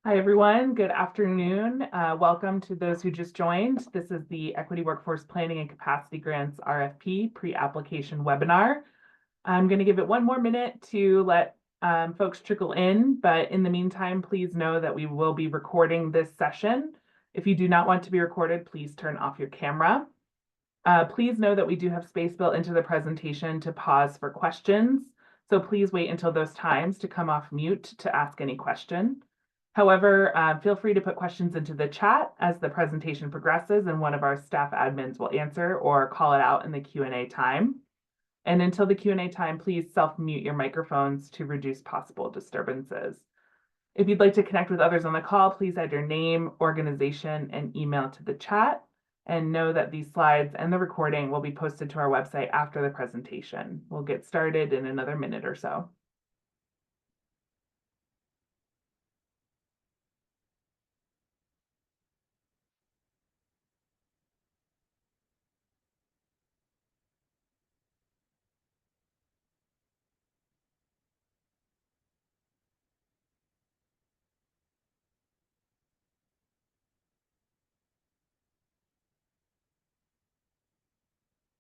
Hi, everyone. Good afternoon. Welcome to those who just joined. This is the Equity Workforce Planning and Capacity Grants RFP pre-application webinar. I'm going to give it one more minute to let folks trickle in, but in the meantime, please know that we will be recording this session. If you do not want to be recorded, please turn off your camera. Please know that we do have space built into the presentation to pause for questions, so please wait until those times to come off mute to ask any question. However, feel free to put questions into the chat as the presentation progresses, and one of our staff admins will answer or call it out in the Q&A time. And until the Q&A time, please self-mute your microphones to reduce possible disturbances. If you'd like to connect with others on the call, please add your name, organization, and email to the chat. And know that these slides and the recording will be posted to our website after the presentation. We'll get started in another minute or so.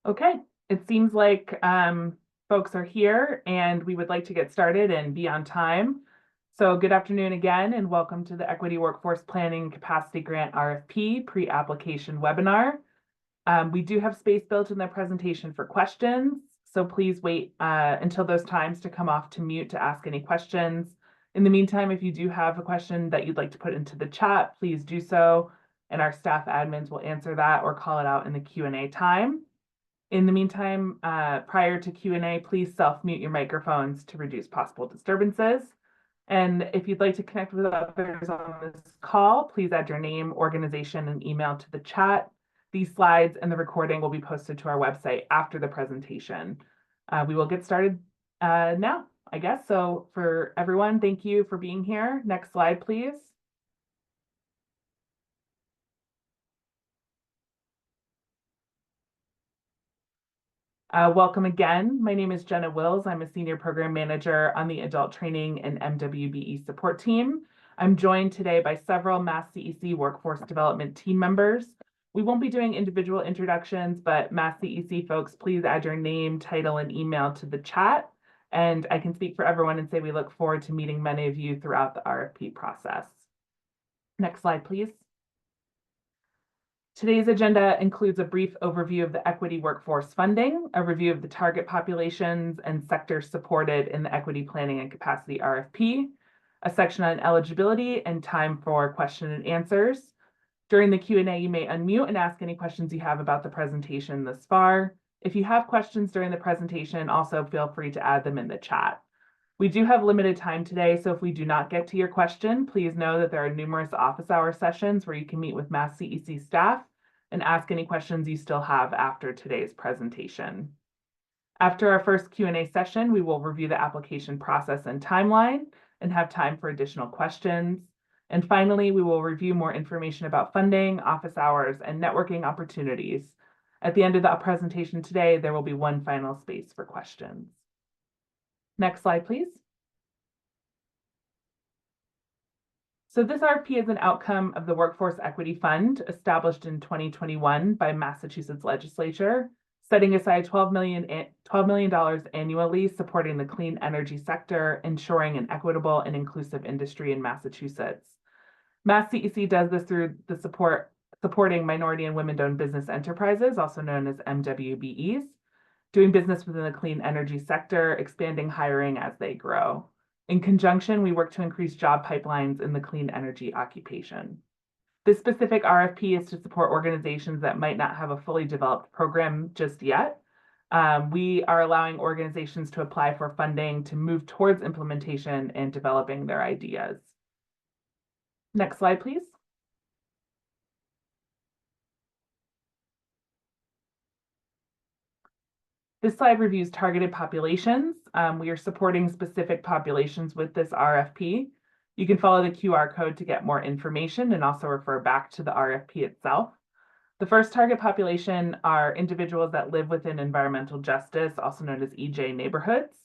Okay, it seems like folks are here and we would like to get started and be on time. So good afternoon again and welcome to the Equity Workforce Planning Capacity Grant RFP pre-application webinar. We do have space built in the presentation for questions, so please wait until those times to come off to mute to ask any questions. In the meantime, if you do have a question that you'd like to put into the chat, please do so, and our staff admins will answer that or call it out in the Q&A time. In the meantime, prior to Q&A, please self-mute your microphones to reduce possible disturbances. And if you'd like to connect with others on this call, please add your name, organization, and email to the chat. These slides and the recording will be posted to our website after the presentation. We will get started now, I guess. So for everyone, thank you for being here. Next slide, please. Welcome again. My name is Jenna Wills. I'm a Senior Program Manager on the Adult Training and MWBE support team. I'm joined today by several Mass CEC Workforce Development team members. We won't be doing individual introductions, but Mass CEC folks, please add your name, title, and email to the chat. And I can speak for everyone and say we look forward to meeting many of you throughout the RFP process. Next slide, please. Today's agenda includes a brief overview of the equity workforce funding, a review of the target populations and sectors supported in the equity planning and capacity RFP, a section on eligibility, and time for question and answers. During the Q&A, you may unmute and ask any questions you have about the presentation thus far. If you have questions during the presentation, also feel free to add them in the chat. We do have limited time today, so if we do not get to your question, please know that there are numerous office hour sessions where you can meet with Mass CEC staff and ask any questions you still have after today's presentation. After our first Q&A session, we will review the application process and timeline and have time for additional questions. And finally, we will review more information about funding, office hours, and networking opportunities. At the end of the presentation today, there will be one final space for questions. Next slide, please. So this RFP is an outcome of the Workforce Equity Fund established in 2021 by Massachusetts legislature, setting aside $12 million annually supporting the clean energy sector, ensuring an equitable and inclusive industry in Massachusetts. Mass CEC does this through the supporting minority and women-owned business enterprises, also known as MWBEs, doing business within the clean energy sector, expanding hiring as they grow. In conjunction, we work to increase job pipelines in the clean energy occupation. This specific RFP is to support organizations that might not have a fully developed program just yet. We are allowing organizations to apply for funding to move towards implementation and developing their ideas. Next slide, please. This slide reviews targeted populations. We are supporting specific populations with this RFP. You can follow the QR code to get more information and also refer back to the RFP itself. The first target population are individuals that live within environmental justice, also known as EJ neighborhoods.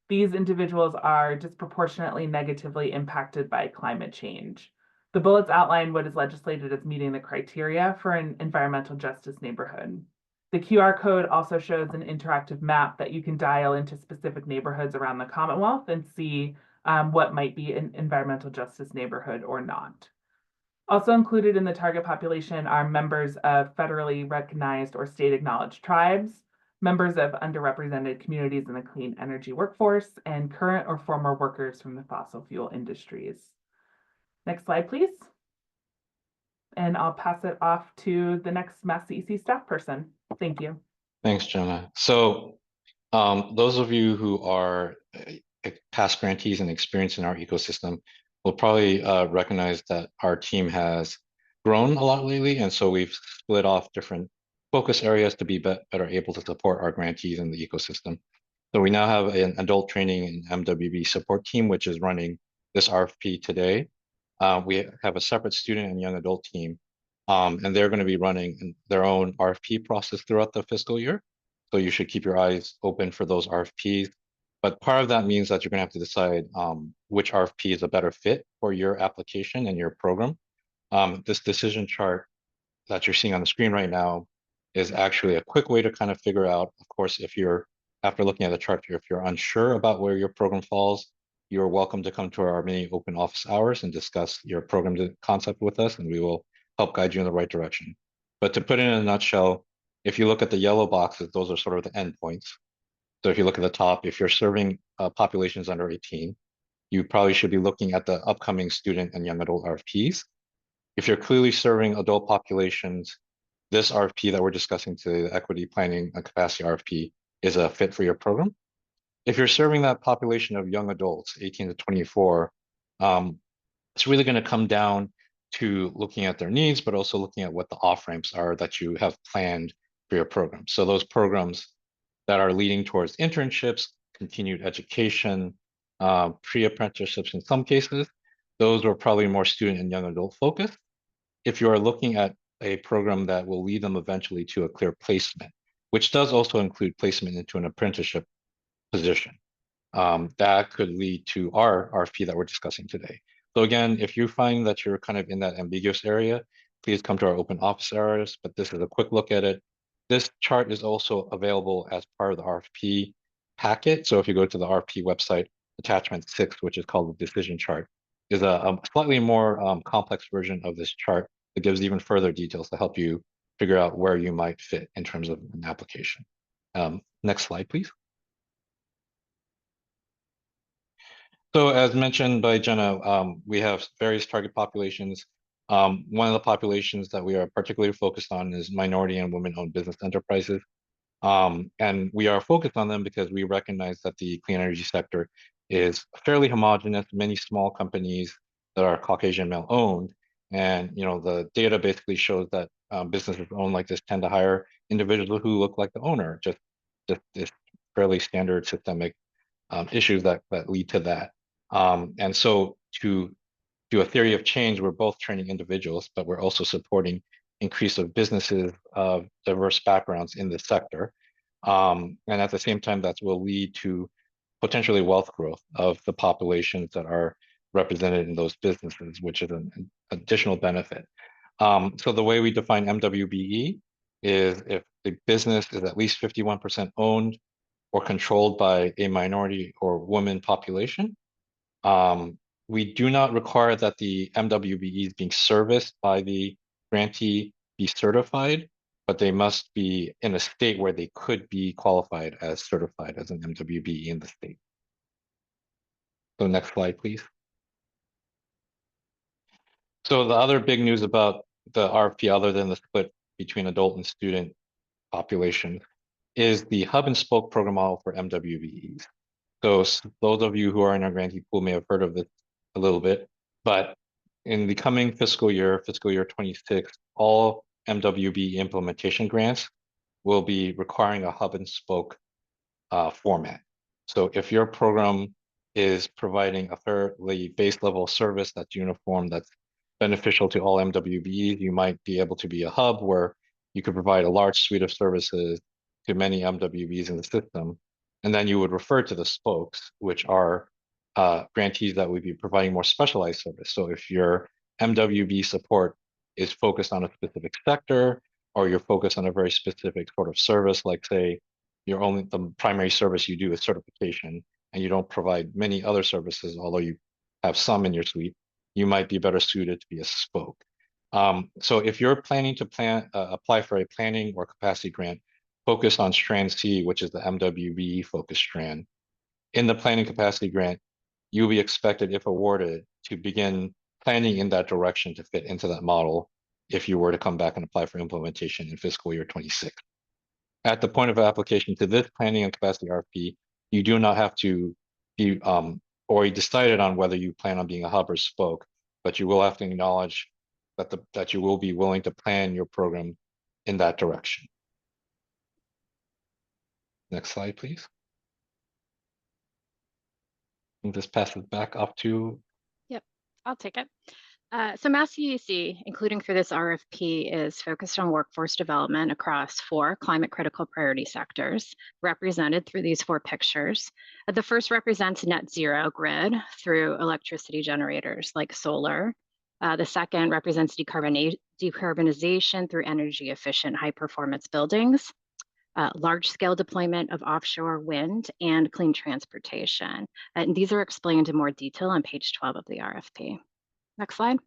These individuals are disproportionately negatively impacted by climate change. The bullets outline what is legislated as meeting the criteria for an environmental justice neighborhood. The QR code also shows an interactive map that you can dial into specific neighborhoods around the Commonwealth and see what might be an environmental justice neighborhood or not. Also included in the target population are members of federally recognized or state acknowledged tribes, members of underrepresented communities in the clean energy workforce, and current or former workers from the fossil fuel industries. Next slide, please. And I'll pass it off to the next Mass CEC staff person. Thank you. Thanks, Jenna. So those of you who are past grantees and experienced in our ecosystem will probably recognize that our team has grown a lot lately. And so we've split off different focus areas to be better able to support our grantees in the ecosystem. So we now have an adult training and MWB support team, which is running this RFP today. We have a separate student and young adult team, and they're going to be running their own RFP process throughout the fiscal year. So you should keep your eyes open for those RFPs. But part of that means that you're going to have to decide which RFP is a better fit for your application and your program. This decision chart that you're seeing on the screen right now is actually a quick way to kind of figure out, of course, if you're, after looking at the chart, if you're unsure about where your program falls, you're welcome to come to our mini open office hours and discuss your program concept with us, and we will help guide you in the right direction. But to put it in a nutshell, if you look at the yellow boxes, those are sort of the endpoints. So if you look at the top, if you're serving populations under 18, you probably should be looking at the upcoming student and young adult RFPs. If you're clearly serving adult populations, this RFP that we're discussing today, the Equity Planning and Capacity RFP, is a fit for your program. If you're serving that population of young adults, 18 to 24, it's really going to come down to looking at their needs, but also looking at what the off-ramps are that you have planned for your program. So those programs that are leading towards internships, continued education, pre-apprenticeships in some cases, those are probably more student and young adult focused. If you are looking at a program that will lead them eventually to a clear placement, which does also include placement into an apprenticeship position, that could lead to our RFP that we're discussing today. So again, if you find that you're kind of in that ambiguous area, please come to our open office hours, but this is a quick look at it. This chart is also available as part of the RFP packet. So if you go to the RFP website, attachment 6, which is called the decision chart, is a slightly more complex version of this chart that gives even further details to help you figure out where you might fit in terms of an application. Next slide, please. So as mentioned by Jenna, we have various target populations. One of the populations that we are particularly focused on is minority and women-owned business enterprises. And we are focused on them because we recognize that the clean energy sector is fairly homogenous, many small companies that are Caucasian male-owned. And the data basically shows that businesses owned like this tend to hire individuals who look like the owner, just this fairly standard systemic issues that lead to that. And so to do a theory of change, we're both training individuals, but we're also supporting increase of businesses of diverse backgrounds in this sector. And at the same time, that will lead to potentially wealth growth of the populations that are represented in those businesses, which is an additional benefit. So the way we define MWBE is if the business is at least 51% owned or controlled by a minority or woman population. We do not require that the MWBEs being serviced by the grantee be certified, but they must be in a state where they could be qualified as certified as an MWBE in the state. So next slide, please. So the other big news about the RFP, other than the split between adult and student population, is the hub and spoke program model for MWBEs. So those of you who are in our grantee pool may have heard of this a little bit, but in the coming fiscal year 26, all MWB implementation grants will be requiring a hub and spoke format. So if your program is providing a fairly base level service that's uniform, that's beneficial to all MWBs, you might be able to be a hub where you could provide a large suite of services to many MWBs in the system. And then you would refer to the spokes, which are grantees that would be providing more specialized service. So if you're MWB support is focused on a specific sector, or you're focused on a very specific sort of service, like say the primary service you do is certification, and you don't provide many other services, although you have some in your suite, you might be better suited to be a spoke. So if you're planning to apply for a planning or capacity grant, focus on strand C, which is the MWBE focus strand. In the planning capacity grant, you'll be expected, if awarded, to begin planning in that direction to fit into that model if you were to come back and apply for implementation in fiscal year 26. At the point of application to this planning and capacity RFP, you do not have to be already decided on whether you plan on being a hub or spoke, but you will have to acknowledge that you will be willing to plan your program in that direction. Next slide, please. And this passes back up to. Yep, I'll take it. So Mass CEC, including for this RFP, is focused on workforce development across 4 climate critical priority sectors, represented through these 4 pictures. The first represents net zero grid through electricity generators like solar. The second represents decarbonization through energy efficient high performance buildings, large scale deployment of offshore wind, and clean transportation. And these are explained in more detail on page 12 of the RFP. Next slide.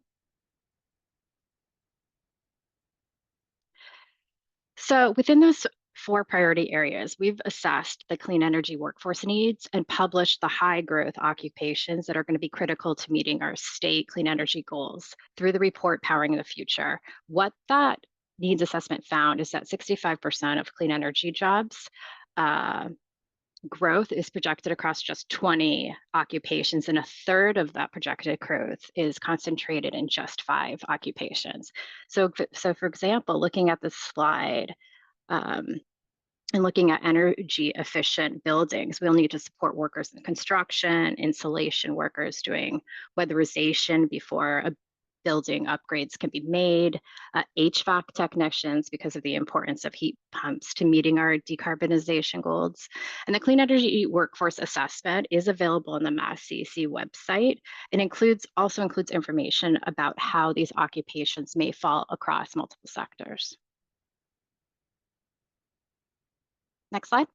So within those 4 priority areas, we've assessed the clean energy workforce needs and published the high growth occupations that are going to be critical to meeting our state clean energy goals through the report Powering the Future. What that needs assessment found is that 65% of clean energy jobs growth is projected across just 20 occupations, and 1/3 of that projected growth is concentrated in just 5 occupations. So for example, looking at this slide and looking at energy efficient buildings, we'll need to support workers in construction, insulation workers doing weatherization before a building upgrades can be made, HVAC technicians because of the importance of heat pumps to meeting our decarbonization goals. And the Clean Energy Workforce Assessment is available on the Mass CEC website and also includes information about how these occupations may fall across multiple sectors. Next slide.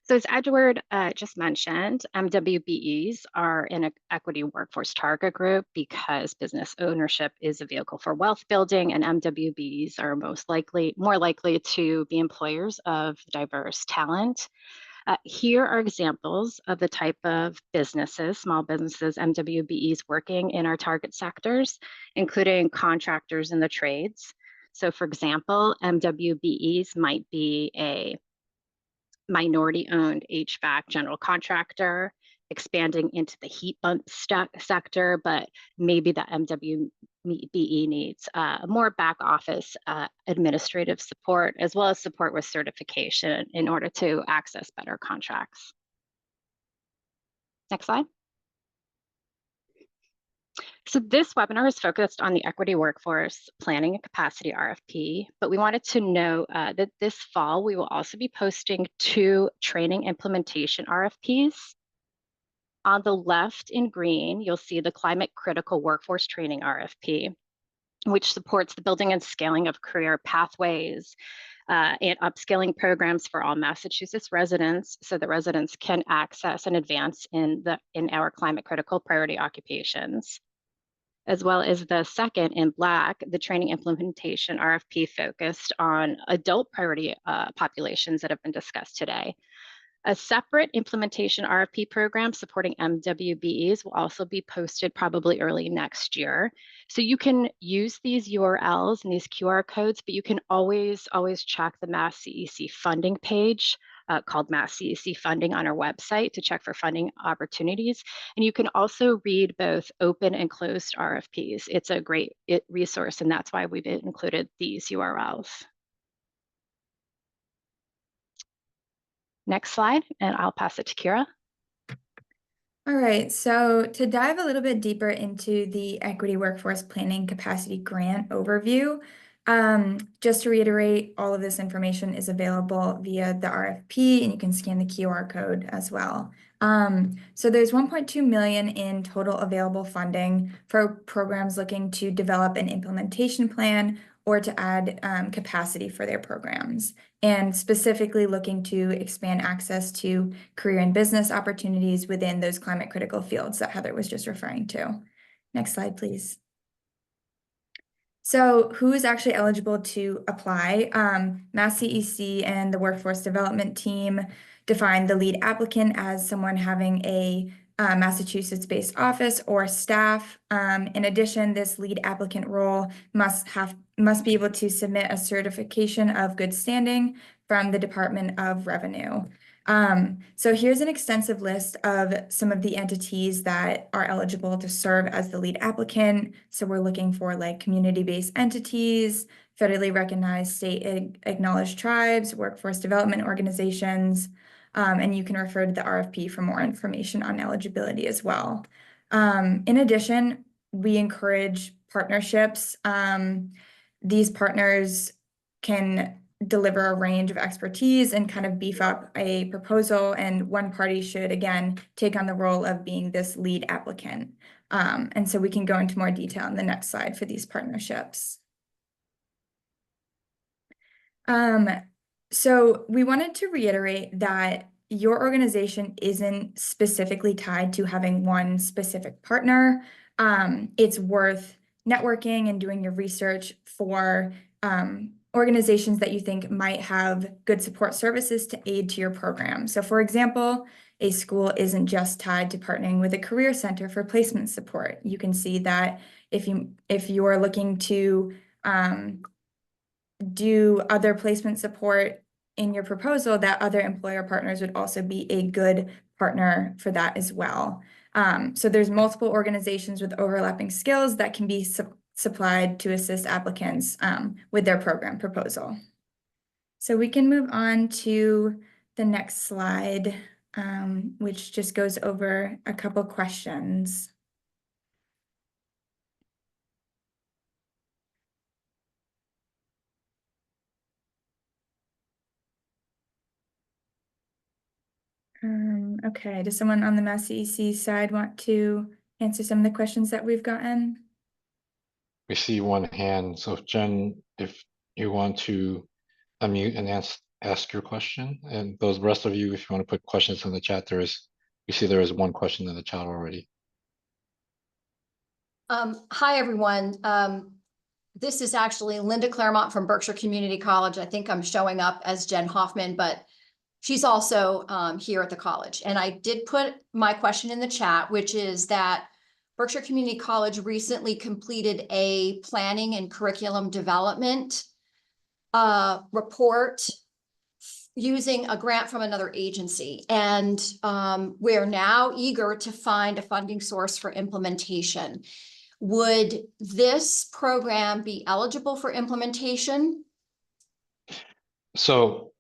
So as Edward just mentioned, MWBEs are in an equity workforce target group because business ownership is a vehicle for wealth building, and MWBEs are more likely to be employers of diverse talent. Here are examples of the type of businesses, small businesses, MWBEs working in our target sectors, including contractors in the trades. So for example, MWBEs might be a minority-owned HVAC general contractor expanding into the heat pump sector, but maybe the MWBE needs more back office administrative support, as well as support with certification in order to access better contracts. Next slide. So this webinar is focused on the Equity Workforce Planning and Capacity RFP, but we wanted to know that this fall, we will also be posting 2 training implementation RFPs. On the left in green, you'll see the Climate Critical Workforce Training RFP, which supports the building and scaling of career pathways and upskilling programs for all Massachusetts residents, so the residents can access and advance in our climate critical priority occupations. As well as the second in black, the training implementation RFP focused on adult priority populations that have been discussed today. A separate implementation RFP program supporting MWBEs will also be posted probably early next year. So you can use these URLs and these QR codes, but you can always check the Mass CEC funding page called Mass CEC Funding on our website to check for funding opportunities. And you can also read both open and closed RFPs. It's a great resource, and that's why we've included these URLs. Next slide, and I'll pass it to Kira. All right, so to dive a little bit deeper into the Equity Workforce Planning Capacity Grant overview, just to reiterate, all of this information is available via the RFP, and you can scan the QR code as well. So there's 1.2 million in total available funding for programs looking to develop an implementation plan or to add capacity for their programs, and specifically looking to expand access to career and business opportunities within those climate critical fields that Heather was just referring to. Next slide, please. So who is actually eligible to apply? Mass CEC and the workforce development team define the lead applicant as someone having a Massachusetts-based office or staff. In addition, this lead applicant role must be able to submit a certification of good standing from the Department of Revenue. So here's an extensive list of some of the entities that are eligible to serve as the lead applicant. So we're looking for like community-based entities, federally recognized state acknowledged tribes, workforce development organizations, and you can refer to the RFP for more information on eligibility as well. In addition, we encourage partnerships. These partners can deliver a range of expertise and kind of beef up a proposal, and one party should again take on the role of being this lead applicant. And so we can go into more detail in the next slide for these partnerships. So we wanted to reiterate that your organization isn't specifically tied to having one specific partner. It's worth networking and doing your research for organizations that you think might have good support services to aid to your program. So for example, a school isn't just tied to partnering with a career center for placement support. You can see that if you are looking to do other placement support in your proposal, that other employer partners would also be a good partner for that as well. So there's multiple organizations with overlapping skills that can be supplied to assist applicants with their program proposal. So we can move on to the next slide, which just goes over a couple questions. Okay, does someone on the Mass CEC side want to answer some of the questions that we've gotten? We see one hand. So Jen, if you want to unmute and ask your question, and those rest of you, if you want to put questions in the chat, we see there is one question in the chat already. Hi, everyone. This is actually Linda Claremont from Berkshire Community College. I think I'm showing up as Jen Hoffman, but she's also here at the college. And I did put my question in the chat, which is that Berkshire Community College recently completed a planning and curriculum development report using a grant from another agency. And we're now eager to find a funding source for implementation. Would this program be eligible for implementation? So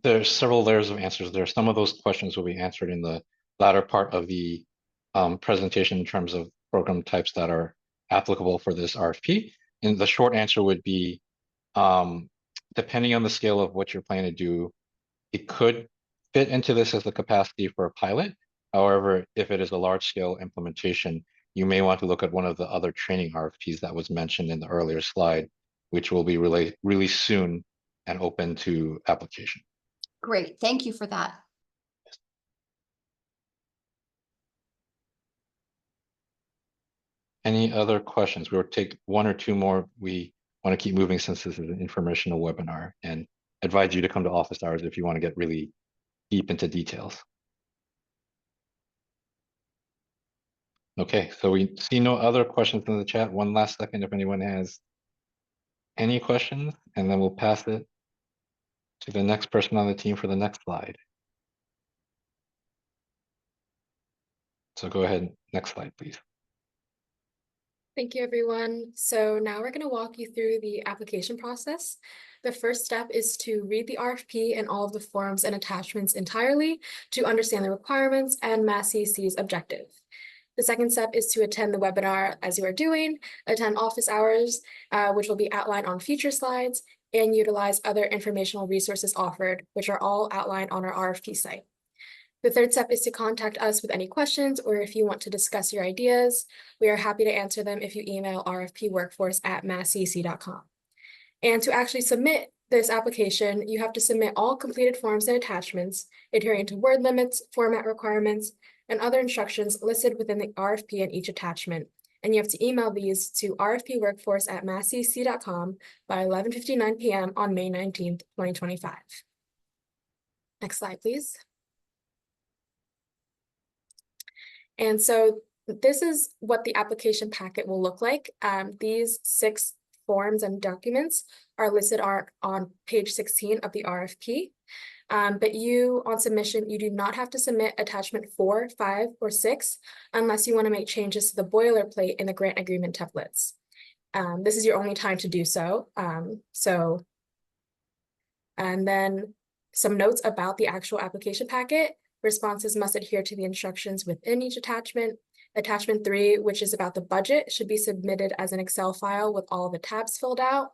there's several layers of answers there. Some of those questions will be answered in the latter part of the presentation in terms of program types that are applicable for this RFP. And the short answer would be, depending on the scale of what you're planning to do, it could fit into this as the capacity for a pilot. However, if it is a large scale implementation, you may want to look at one of the other training RFPs that was mentioned in the earlier slide, which will be released soon and open to application. Great, thank you for that. Any other questions? We'll take one or two more. We want to keep moving since this is an informational webinar, and advise you to come to office hours if you want to get really deep into details. Okay, so we see no other questions in the chat. One last second if anyone has any questions, and then we'll pass it to the next person on the team for the next slide. So go ahead, next slide, please. Thank you, everyone. So now we're going to walk you through the application process. The first step is to read the RFP and all of the forms and attachments entirely to understand the requirements and Mass CEC's objective. The second step is to attend the webinar as you are doing, attend office hours, which will be outlined on future slides, and utilize other informational resources offered, which are all outlined on our RFP site. The third step is to contact us with any questions, or if you want to discuss your ideas, we are happy to answer them if you email rfpworkforce@masscc.com. And to actually submit this application, you have to submit all completed forms and attachments adhering to word limits, format requirements, and other instructions listed within the RFP and each attachment. And you have to email these to rfpworkforce@masscc.com by 11:59 p.m. on May 19th, 2025. Next slide, please. And so this is what the application packet will look like. These 6 forms and documents are listed on page 16 of the RFP. But you, on submission, you do not have to submit attachment 4, 5, or 6 unless you want to make changes to the boilerplate in the grant agreement templates. This is your only time to do so. And then some notes about the actual application packet. Responses must adhere to the instructions within each attachment. Attachment 3, which is about the budget, should be submitted as an Excel file with all the tabs filled out.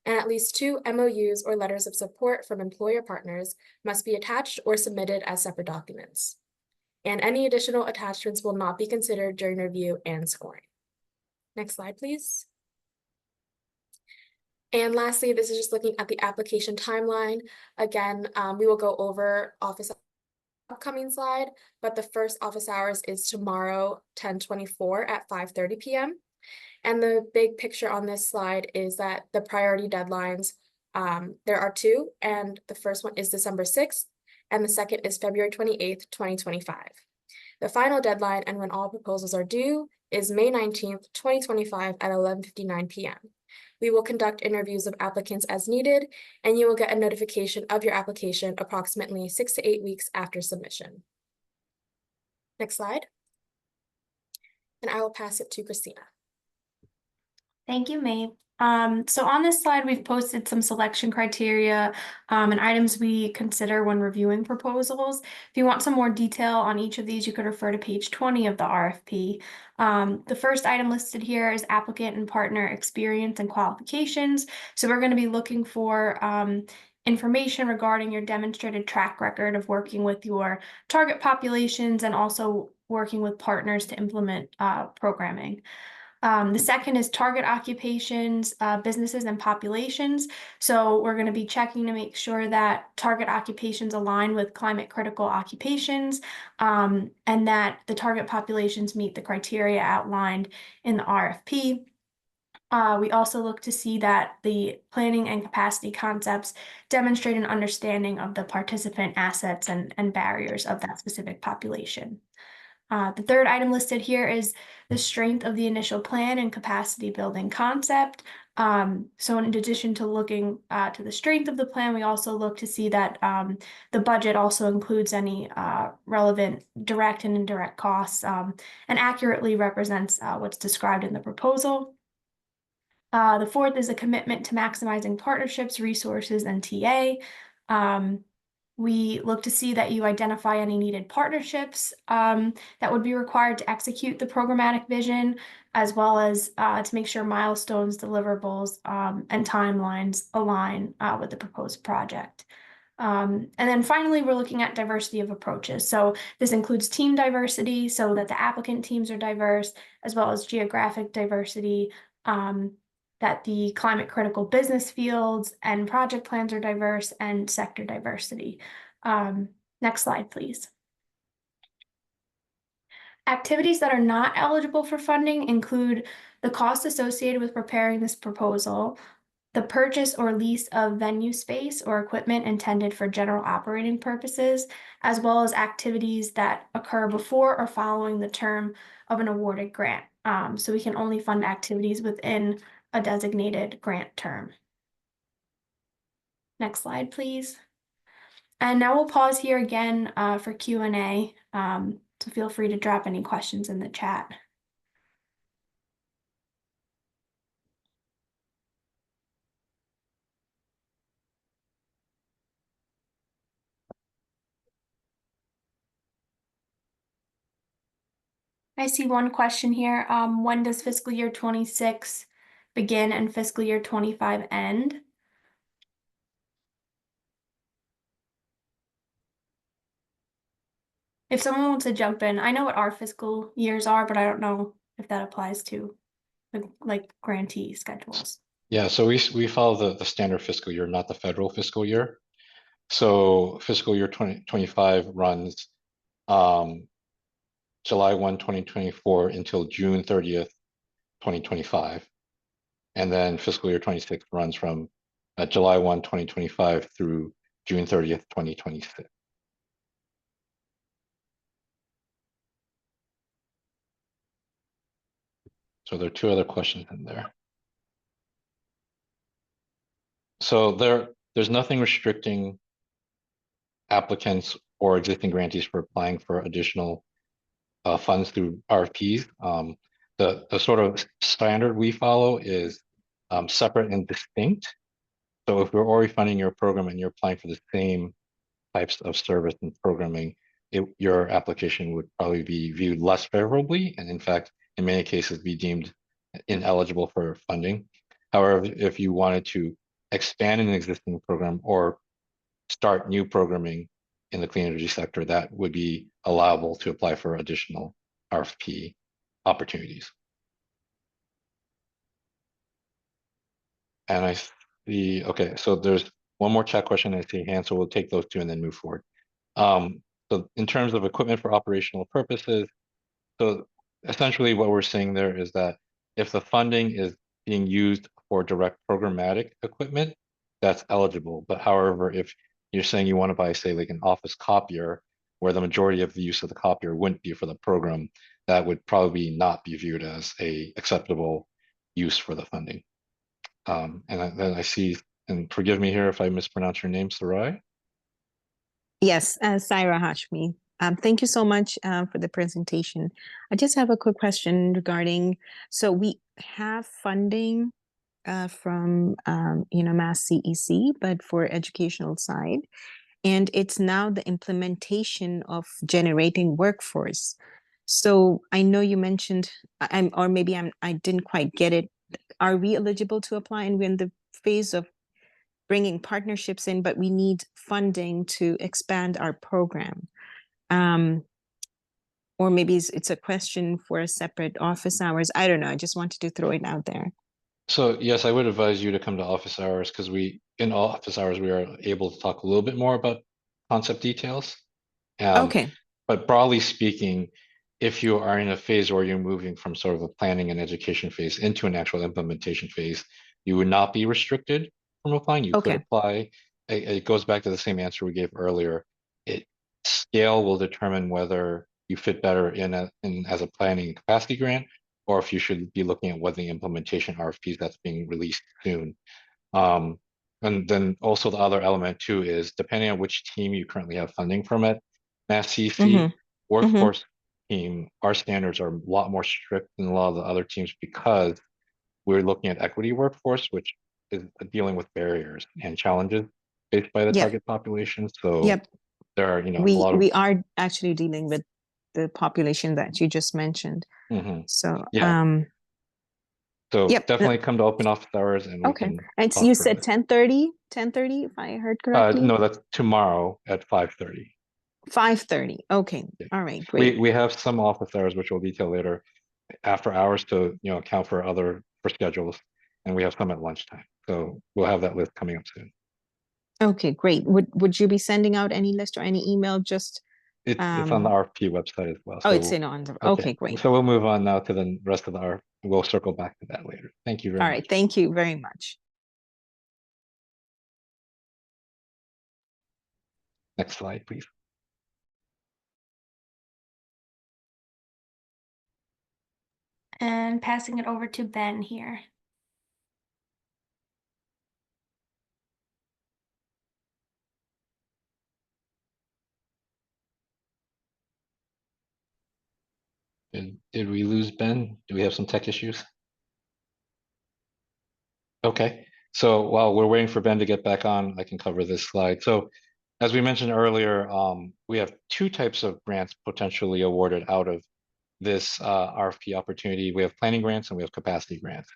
And at least 2 MOUs or letters of support from employer partners must be attached or submitted as separate documents. And any additional attachments will not be considered during review and scoring. Next slide, please. And lastly, this is just looking at the application timeline. Again, we will go over office upcoming slide, but the first office hours is tomorrow, 10/24 at 5:30 p.m. And the big picture on this slide is that the priority deadlines, there are 2, and the first one is December 6th, and the second is February 28th, 2025. The final deadline and when all proposals are due is May 19th, 2025 at 11:59 p.m. We will conduct interviews of applicants as needed, and you will get a notification of your application approximately 6 to 8 weeks after submission. Next slide. And I will pass it to Christina. Thank you, Maeve. So on this slide, we've posted some selection criteria and items we consider when reviewing proposals. If you want some more detail on each of these, you could refer to page 20 of the RFP. The first item listed here is applicant and partner experience and qualifications. So we're going to be looking for information regarding your demonstrated track record of working with your target populations and also working with partners to implement programming. The second is target occupations, businesses and populations. So we're going to be checking to make sure that target occupations align with climate critical occupations and that the target populations meet the criteria outlined in the RFP. We also look to see that the planning and capacity concepts demonstrate an understanding of the participant assets and barriers of that specific population. The third item listed here is the strength of the initial plan and capacity building concept. So in addition to looking to the strength of the plan, we also look to see that the budget also includes any relevant direct and indirect costs and accurately represents what's described in the proposal. The fourth is a commitment to maximizing partnerships, resources, and TA. We look to see that you identify any needed partnerships that would be required to execute the programmatic vision, as well as to make sure milestones, deliverables, and timelines align with the proposed project. And then finally, we're looking at diversity of approaches. So this includes team diversity, so that the applicant teams are diverse, as well as geographic diversity, that the climate critical business fields and project plans are diverse, and sector diversity. Next slide, please. Activities that are not eligible for funding include the cost associated with preparing this proposal, the purchase or lease of venue space or equipment intended for general operating purposes, as well as activities that occur before or following the term of an awarded grant. So we can only fund activities within a designated grant term. Next slide, please. And now we'll pause here again for Q&A, so feel free to drop any questions in the chat. I see one question here. When does fiscal year 26 begin and fiscal year 25 end? if someone wants to jump in, I know what our fiscal years are, but I don't know if that applies to like grantee schedules. Yeah, so we follow the standard fiscal year, not the federal fiscal year. So fiscal year 2025 runs July 1, 2024 until June 30th, 2025. And then fiscal year 26 runs from July 1, 2025 through June 30th, 2026. So there are two other questions in there. So there's nothing restricting applicants or existing grantees for applying for additional funds through RFPs. The sort of standard we follow is separate and distinct. So if we're already funding your program and you're applying for the same types of service and programming, your application would probably be viewed less favorably, and in fact, in many cases, be deemed ineligible for funding. However, if you wanted to expand an existing program or start new programming in the clean energy sector, that would be allowable to apply for additional RFP opportunities. And I see, okay, so there's one more chat question I see hand, so we'll take those two and then move forward. So in terms of equipment for operational purposes, so essentially what we're saying there is that if the funding is being used for direct programmatic equipment, that's eligible. But however, if you're saying you want to buy, say, like an office copier, where the majority of the use of the copier wouldn't be for the program, that would probably not be viewed as a acceptable use for the funding. And then I see, and forgive me here if I mispronounce your name, Sarai. Yes, Saira Hashmi. Thank you so much for the presentation. I just have a quick question regarding, so we have funding from Mass CEC, but for educational side, and it's now the implementation of generating workforce. So I know you mentioned, or maybe I didn't quite get it. Are we eligible to apply, and we're in the phase of bringing partnerships in, but we need funding to expand our program? Or maybe it's a question for a separate office hours. I don't know. I just wanted to throw it out there. So yes, I would advise you to come to office hours, because in office hours, we are able to talk a little bit more about concept details. Okay. But broadly speaking, if you are in a phase where you're moving from sort of a planning and education phase into an actual implementation phase, you would not be restricted from applying. You could apply. It goes back to the same answer we gave earlier. Scale will determine whether you fit better as a planning capacity grant, or if you should be looking at what the implementation RFPs that's being released soon. And then also the other element too is, depending on which team you currently have funding from at Mass CEC, workforce team, our standards are a lot more strict than a lot of the other teams, because we're looking at equity workforce, which is dealing with barriers and challenges faced by the target population. So there are, a lot of... We are actually dealing with the population that you just mentioned. So, so definitely come to open office hours, and we can and so you said 10:30, if I heard correctly? No, that's tomorrow at 5:30. 5:30. Okay. All right. Great. We have some office hours, which we'll detail later, after hours to account for schedules, and we have some at lunchtime. So we'll have that list coming up soon. Okay, great. Would you be sending out any list or any email? Just it's on the RFP website as well. So it's on the okay, great. So we'll move on now to the rest of the RFP. We'll circle back to that later. Thank you very much. All right, thank you very much. Next slide, please. And passing it over to Ben here. Did we lose Ben? Do we have some tech issues? Okay, so while we're waiting for Ben to get back on, I can cover this slide. So as we mentioned earlier, we have two types of grants potentially awarded out of this RFP opportunity. We have planning grants and we have capacity grants.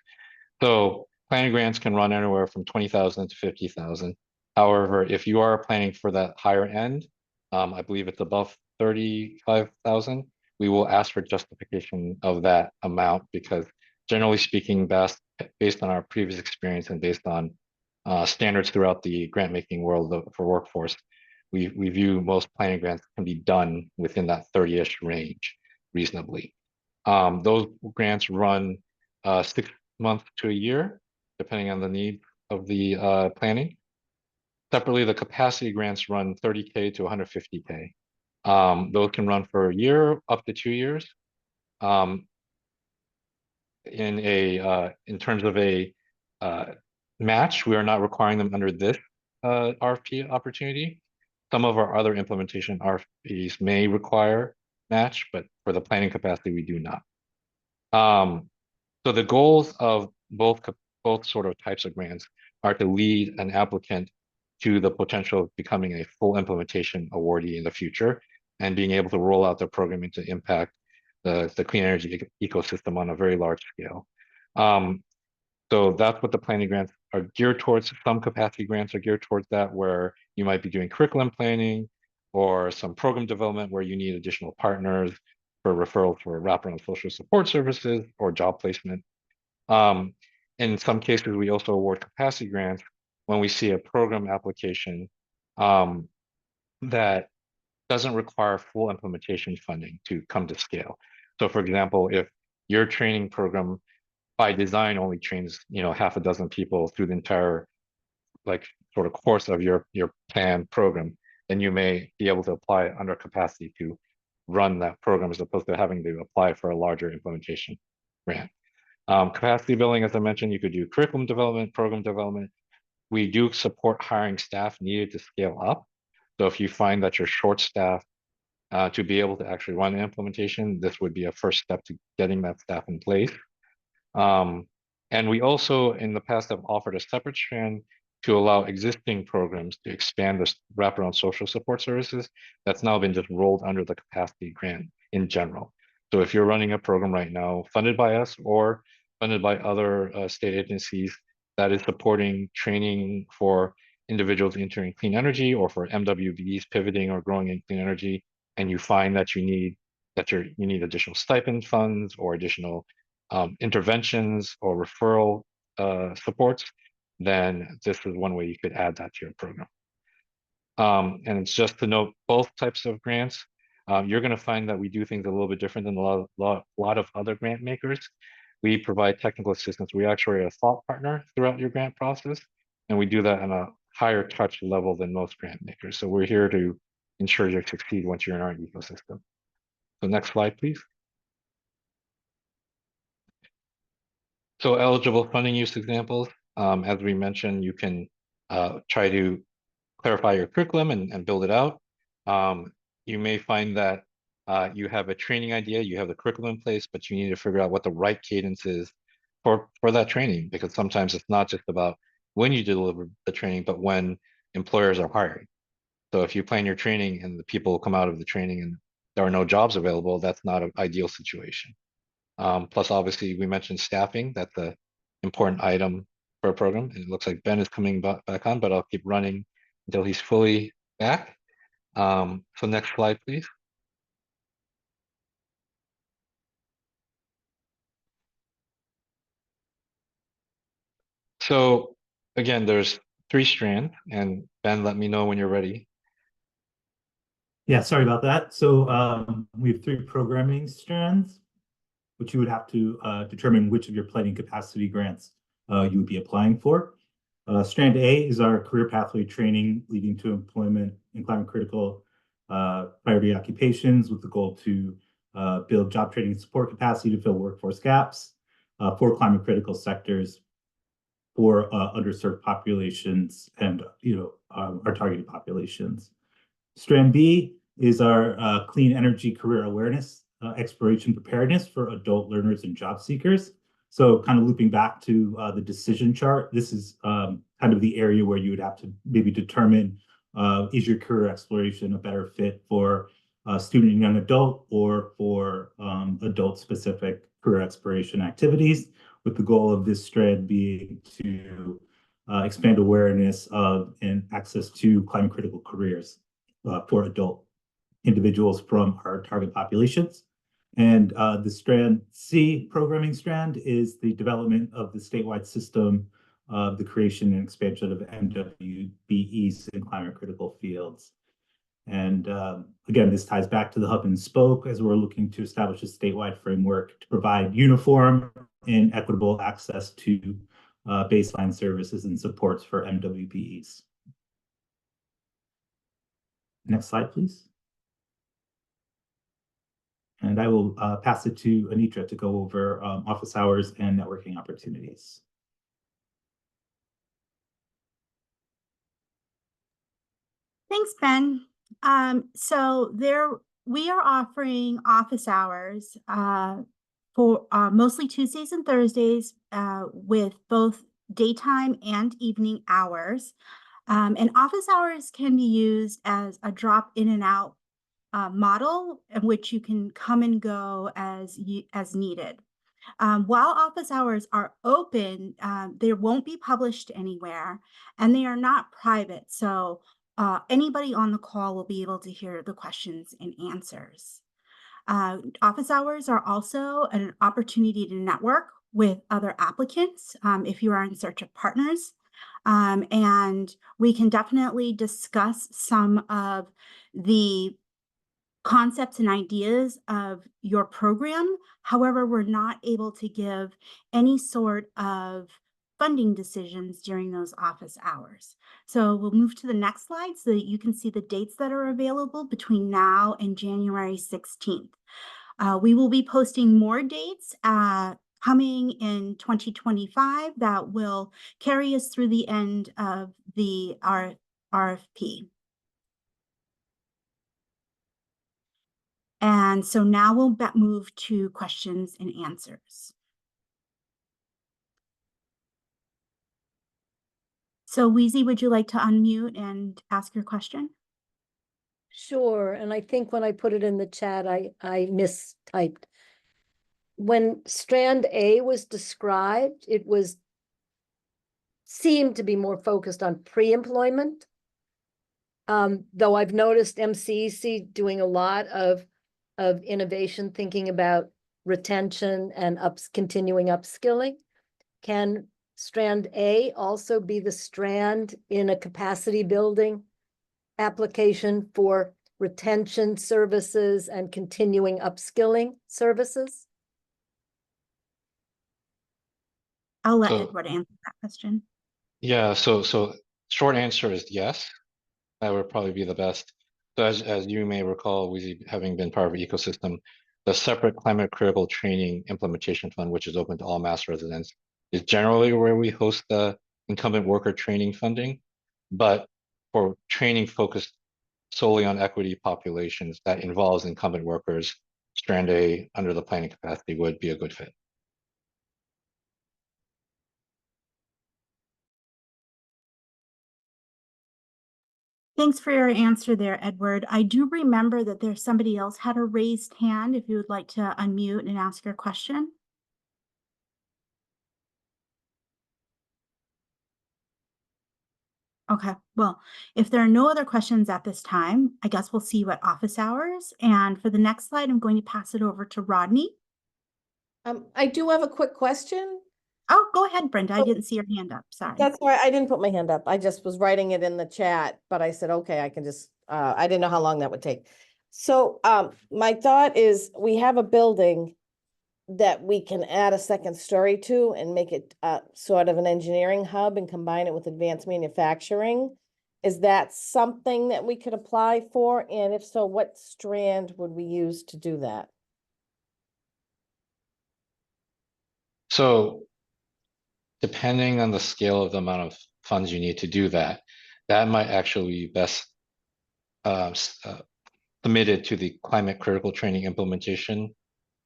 So planning grants can run anywhere from 20,000 to 50,000. However, if you are planning for that higher end, I believe it's above $35,000, we will ask for justification of that amount because generally speaking, based on our previous experience and based on standards throughout the grant making world for workforce, we view most planning grants can be done within that 30-ish range reasonably. Those grants run 6 months to a year, depending on the need of the planning. Separately, the capacity grants run 30K to 150K. Those can run for a year, up to 2 years. In terms of a match, we are not requiring them under this RFP opportunity. Some of our other implementation RFPs may require match, but for the planning capacity, we do not. So the goals of both sort of types of grants are to lead an applicant to the potential of becoming a full implementation awardee in the future and being able to roll out their programming to impact the clean energy ecosystem on a very large scale. So that's what the planning grants are geared towards. Some capacity grants are geared towards that, where you might be doing curriculum planning or some program development where you need additional partners for referrals for wraparound social support services or job placement. In some cases, we also award capacity grants when we see a program application that doesn't require full implementation funding to come to scale. So for example, if your training program by design only trains, half a dozen people through the entire sort of course of your planned program, then you may be able to apply under capacity to run that program as opposed to having to apply for a larger implementation grant. Capacity building, as I mentioned, you could do curriculum development, program development. We do support hiring staff needed to scale up. So if you find that you're short staffed to be able to actually run an implementation, this would be a first step to getting that staff in place. And we also in the past have offered a separate strand to allow existing programs to expand the wraparound social support services. That's now been just rolled under the capacity grant in general. So if you're running a program right now funded by us or funded by other state agencies that is supporting training for individuals entering clean energy or for MWBs pivoting or growing in clean energy, and you find that you need additional stipend funds or additional interventions or referral supports, then this is one way you could add that to your program. And it's just to note both types of grants. You're going to find that we do things a little bit different than a lot of other grant makers. We provide technical assistance. We actually are a thought partner throughout your grant process, and we do that on a higher touch level than most grant makers. So we're here to ensure you succeed once you're in our ecosystem. So next slide, please. So eligible funding use examples. As we mentioned, you can try to clarify your curriculum and build it out. You may find that you have a training idea, you have the curriculum in place, but you need to figure out what the right cadence is for that training, because sometimes it's not just about when you deliver the training, but when employers are hiring. So if you plan your training and the people come out of the training and there are no jobs available, that's not an ideal situation. Plus, obviously, we mentioned staffing. That's an important item for a program. And it looks like Ben is coming back on, but I'll keep running until he's fully back. So next slide, please. So again, there's 3 strands, and Ben, let me know when you're ready. Yeah, sorry about that. So we have 3 programming strands, which you would have to determine which of your planning capacity grants you would be applying for. Strand A is our career pathway training leading to employment in climate critical priority occupations, with the goal to build job training and support capacity to fill workforce gaps for climate critical sectors, for underserved populations and our targeted populations. Strand B is our clean energy career awareness, exploration preparedness for adult learners and job seekers. So kind of looping back to the decision chart, this is kind of the area where you would have to maybe determine, is your career exploration a better fit for student and young adult or for adult-specific career exploration activities, with the goal of this strand being to expand awareness of and access to climate critical careers for adult individuals from our target populations. And the strand C programming strand is the development of the statewide system of the creation and expansion of MWBEs in climate critical fields. And again, this ties back to the hub and spoke as we're looking to establish a statewide framework to provide uniform and equitable access to baseline services and supports for MWBEs. Next slide, please. And I will pass it to Anitra to go over office hours and networking opportunities. Thanks, Ben. So we are offering office hours for mostly Tuesdays and Thursdays with both daytime and evening hours. And office hours can be used as a drop in and out model in which you can come and go as needed. While office hours are open, they won't be published anywhere, and they are not private. So anybody on the call will be able to hear the questions and answers. Office hours are also an opportunity to network with other applicants if you are in search of partners. And we can definitely discuss some of the concepts and ideas of your program. However, we're not able to give any sort of funding decisions during those office hours. So we'll move to the next slide so that you can see the dates that are available between now and January 16th. We will be posting more dates coming in 2025 that will carry us through the end of the RFP. And so now we'll move to questions and answers. So Weezy, would you like to unmute and ask your question? Sure, and I think when I put it in the chat, I mistyped. When strand A was described, it seemed to be more focused on pre-employment. Though I've noticed MCEC doing a lot of innovation, thinking about retention and continuing upskilling. Can strand A also be the strand in a capacity building application for retention services and continuing upskilling services? I'll let Edward answer that question. Yeah, so short answer is yes. That would probably be the best. So as you may recall, we having been part of the ecosystem, the separate climate critical training implementation fund, which is open to all Mass residents, is generally where we host the incumbent worker training funding. But for training focused solely on equity populations that involves incumbent workers, strand A under the planning capacity would be a good fit. Thanks for your answer there, Edward. I do remember that there's somebody else had a raised hand if you would like to unmute and ask your question. Okay, well, if there are no other questions at this time, I guess we'll see you at office hours. And for the next slide, I'm going to pass it over to Rodney. I do have a quick question. Oh, go ahead, Brenda. I didn't see your hand up. Sorry. That's why I didn't put my hand up. I just was writing it in the chat, but I said, okay, I can just, I didn't know how long that would take. So my thought is we have a building that we can add a second story to and make it sort of an engineering hub and combine it with advanced manufacturing. Is that something that we could apply for? And if so, what strand would we use to do that? So depending on the scale of the amount of funds you need to do that, that might actually be best submitted to the climate critical training implementation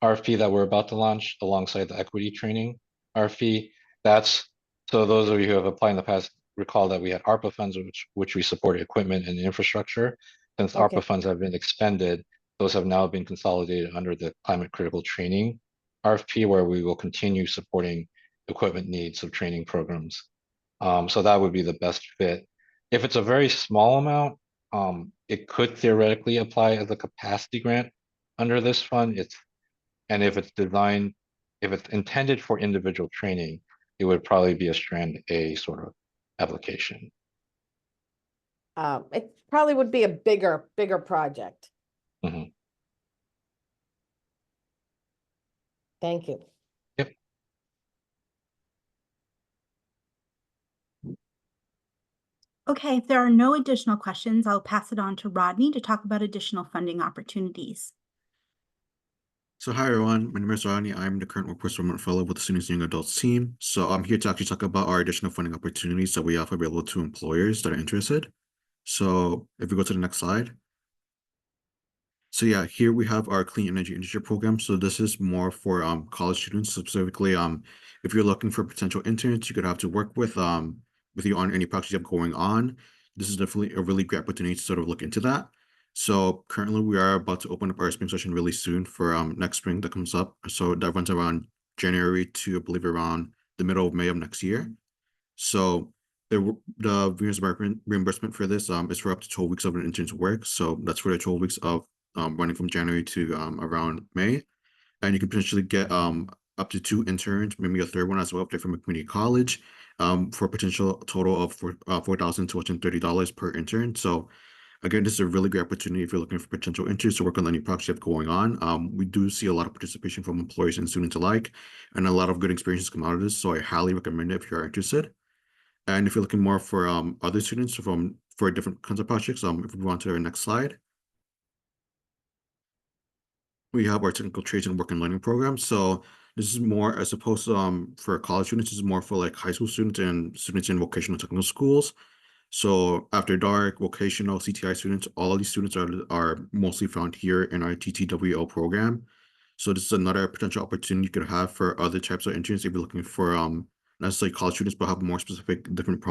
RFP that we're about to launch alongside the equity training RFP. So those of you who have applied in the past recall that we had ARPA funds, which we supported equipment and infrastructure. Since ARPA funds have been expended, those have now been consolidated under the climate critical training RFP, where we will continue supporting equipment needs of training programs. So that would be the best fit. If it's a very small amount, it could theoretically apply as a capacity grant under this fund. And if it's intended for individual training, it would probably be a Strand A sort of application. It probably would be a bigger project. Mhm. Thank you. Yep. Okay, if there are no additional questions, I'll pass it on to Rodney to talk about additional funding opportunities. So hi everyone, my name is Rodney. I'm the current Workforce Development Fellow with the Students and Young Adults team. So I'm here to actually talk about our additional funding opportunities that we offer available to employers that are interested. So if we go to the next slide. So yeah, here we have our Clean Energy Internship Program. So this is more for college students, specifically if you're looking for potential interns, you could have to work with you on any projects you have going on. This is definitely a really great opportunity to sort of look into that. So currently we are about to open up our spring session really soon for next spring that comes up. So that runs around January to, I believe, around the middle of May of next year. So the reimbursement for this is for up to 12 weeks of an intern's work. So that's for the 12 weeks of running from January to around May. And you can potentially get up to 2 interns, maybe a third one as well, if they're from a community college, for a potential total of $4,230 per intern. So again, this is a really great opportunity if you're looking for potential interns to work on any projects you have going on. We do see a lot of participation from employers and students alike, and a lot of good experiences come out of this. So I highly recommend it if you're interested. And if you're looking more for other students for different kinds of projects, if we move on to our next slide. We have our technical trades and work and learning program. So this is more as opposed to for college students, this is more for like high school students and students in vocational technical schools. So after dark, vocational, CTI students, all of these students are mostly found here in our TTWO program. So this is another potential opportunity you could have for other types of interns if you're looking for not necessarily college students, but have more specific different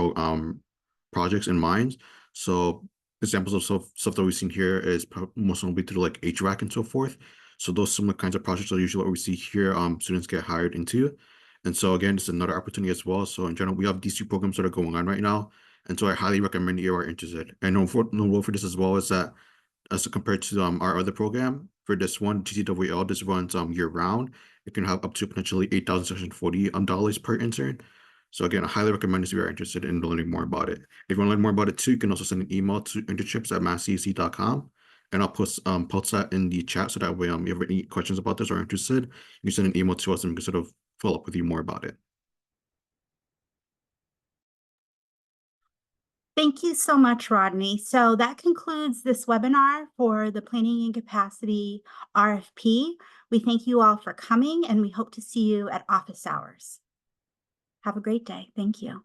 projects in mind. So examples of stuff that we've seen here is most likely through like HVAC and so forth. So those similar kinds of projects are usually what we see here students get hired into. And so again, it's another opportunity as well. So in general, we have these 2 programs that are going on right now. And so I highly recommend you are interested. And note for this as well is that as compared to our other program, for this one, TTWL, this runs year round. It can have up to potentially $8,640 per intern. So again, I highly recommend this if you are interested in learning more about it. If you want to learn more about it too, you can also send an email to internships@masscec.com. And I'll post that in the chat so that way if you have any questions about this or are interested, you can send an email to us and we can sort of follow up with you more about it. Thank you so much, Rodney. So that concludes this webinar for the Planning and Capacity RFP. We thank you all for coming and we hope to see you at office hours. Have a great day. Thank you.